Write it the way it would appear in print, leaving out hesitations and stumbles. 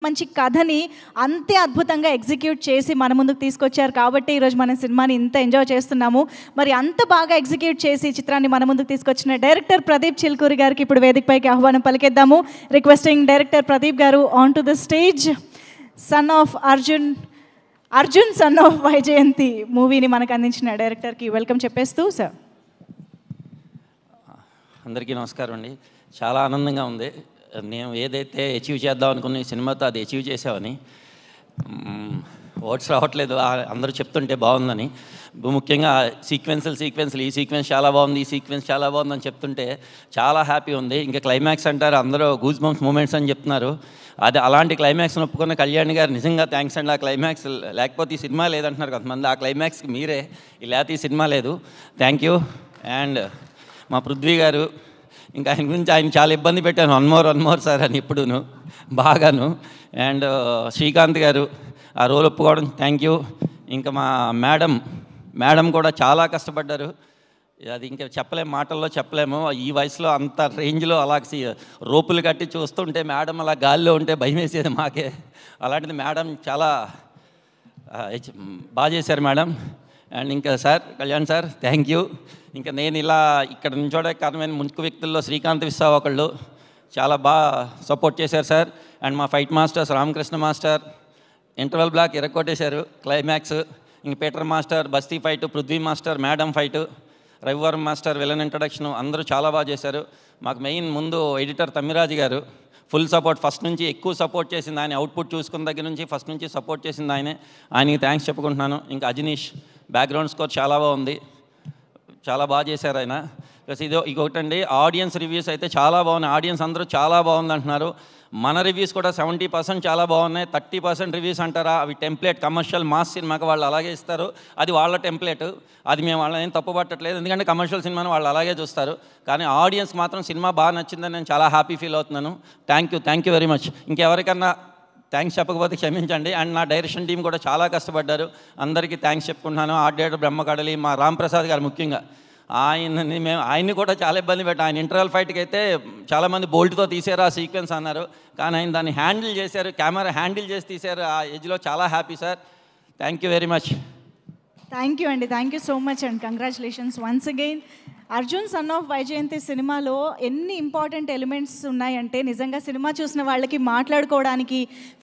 మంచి కథని అంతే అద్భుతంగా ఎగ్జిక్యూట్ చేసి మన ముందుకు తీసుకొచ్చారు కాబట్టి ఈరోజు మన సినిమాని ఇంత ఎంజాయ్ చేస్తున్నాము. మరి అంత బాగా ఎగ్జిక్యూట్ చేసి చిత్రాన్ని మన ముందుకు తీసుకొచ్చిన డైరెక్టర్ ప్రదీప్ చిల్కూరి గారికి ఇప్పుడు వేదికపైకి ఆహ్వానం పలికిద్దాము. రిక్వెస్టింగ్ డైరెక్టర్ ప్రదీప్ గారు on to the stage. Son of Arjun son of Vyjayanthi మూవీని మనకు అందించిన డైరెక్టర్కి వెల్కమ్ చెప్పేస్తూ సార్. అందరికీ నమస్కారం అండి. చాలా ఆనందంగా ఉంది. నేను ఏదైతే అచీవ్ చేద్దాం అనుకున్న ఈ సినిమాతో అది అచీవ్ చేసామని. వర్డ్స్ రావట్లేదు అందరూ చెప్తుంటే బాగుందని. ముఖ్యంగా సీక్వెన్స్లు ఈ సీక్వెన్స్ చాలా బాగుంది, ఈ సీక్వెన్స్ చాలా బాగుందని చెప్తుంటే చాలా హ్యాపీ ఉంది. ఇంకా క్లైమాక్స్ అంటారు, అందరూ గూస్ బంప్స్ మూమెంట్స్ అని చెప్తున్నారు. అది అలాంటి క్లైమాక్స్ని ఒప్పుకున్న కళ్యాణ్ గారు నిజంగా థ్యాంక్స్ అండి. ఆ క్లైమాక్స్ లేకపోతే ఈ సినిమా లేదంటున్నారు కొంతమంది. ఆ క్లైమాక్స్కి మీరే, లేకపోతే ఈ సినిమా లేదు. Thank you. అండ్ మా పృథ్వీ గారు, ఇంకా ఆయన గురించి ఆయన చాలా ఇబ్బంది పెట్టాను, వన్ మోర్ సార్ అని ఎప్పుడూను బాగాను. అండ్ శ్రీకాంత్ గారు ఆ రోల్ ఒప్పుకోవడం థ్యాంక్ యూ. ఇంకా మా మేడం కూడా చాలా కష్టపడ్డారు. అది ఇంకా చెప్పలేము, మాటల్లో చెప్పలేము. ఈ వయసులో అంత రేంజ్లో అలా రోపులు కట్టి చూస్తుంటే మేడం అలా గాల్లో ఉంటే భయం వేసేది మాకే. అలాంటిది మేడం చాలా బాగా చేశారు మేడం. అండ్ ఇంకా sir Kalyan sir thank you. ఇంకా నేను ఇలా ఇక్కడ నుంచోడే కారణమైన ముఖ్య వ్యక్తుల్లో శ్రీకాంత్ విశ్వా ఒకళ్ళు చాలా బాగా సపోర్ట్ చేశారు సార్. అండ్ మా fight masters Ramakrishna master interval block ఎరగొట్టేశారు. క్లైమాక్స్ ఇంక పీటర్ మాస్టర్ బస్తీ fight, Prithvi master madam fight, Ravi Varma master villain introduction అందరూ చాలా బాగా చేశారు. మాకు మెయిన్ ముందు ఎడిటర్ తమ్మిరాజు గారు ఫుల్ సపోర్ట్, ఫస్ట్ నుంచి ఎక్కువ సపోర్ట్ చేసింది ఆయన. అవుట్పుట్ చూసుకున్న దగ్గర నుంచి ఫస్ట్ నుంచి సపోర్ట్ చేసింది ఆయనకి థ్యాంక్స్ చెప్పుకుంటున్నాను. ఇంకా అజనీష్ బ్యాక్గ్రౌండ్ స్కోర్ చాలా బాగుంది, చాలా బాగా చేశారు ఆయన. ప్లస్ ఇంకొకటండి, ఆడియన్స్ రివ్యూస్ అయితే చాలా బాగున్నాయి. ఆడియన్స్ అందరూ చాలా బాగుంది అంటున్నారు. మన రివ్యూస్ కూడా 70% చాలా బాగున్నాయి. 30% రివ్యూస్ అంటారా, అవి టెంప్లెట్ కమర్షియల్ మాస్ సినిమాకి వాళ్ళు అలాగే ఇస్తారు. అది వాళ్ళ టెంప్లెట్, అది మేము వాళ్ళని ఏం తప్పు పట్టట్లేదు, ఎందుకంటే కమర్షియల్ సినిమాని వాళ్ళు అలాగే చూస్తారు. కానీ ఆడియన్స్ మాత్రం సినిమా బాగా నచ్చిందని నేను చాలా హ్యాపీ ఫీల్ అవుతున్నాను. Thank you very much. ఇంకెవరికన్నా థ్యాంక్స్ చెప్పకపోతే క్షమించండి. అండ్ నా డైరెక్షన్ టీం కూడా చాలా కష్టపడ్డారు, అందరికీ థ్యాంక్స్ చెప్పుకుంటున్నాను. ఆర్ట్ డైరెక్టర్ బ్రహ్మకడలి, మా రాంప్రసాద్ గారు ముఖ్యంగా, ఆయన్ని కూడా చాలా ఇబ్బంది పెట్టాం. ఆయన ఇంటర్వల్ ఫైట్కి అయితే చాలామంది బోల్ట్తో తీశారు ఆ సీక్వెన్స్ అన్నారు, కానీ ఆయన దాన్ని హ్యాండిల్ చేశారు, కెమెరా హ్యాండిల్ చేసి తీశారు. ఆ ఏజ్లో చాలా happy sir. Thank you very much. Thank you అండి, thank you so much and congratulations once again. Arjun son of Vyjayanthi సినిమాలో ఎన్ని ఇంపార్టెంట్ ఎలిమెంట్స్ ఉన్నాయంటే నిజంగా సినిమా చూసిన వాళ్ళకి మాట్లాడుకోవడానికి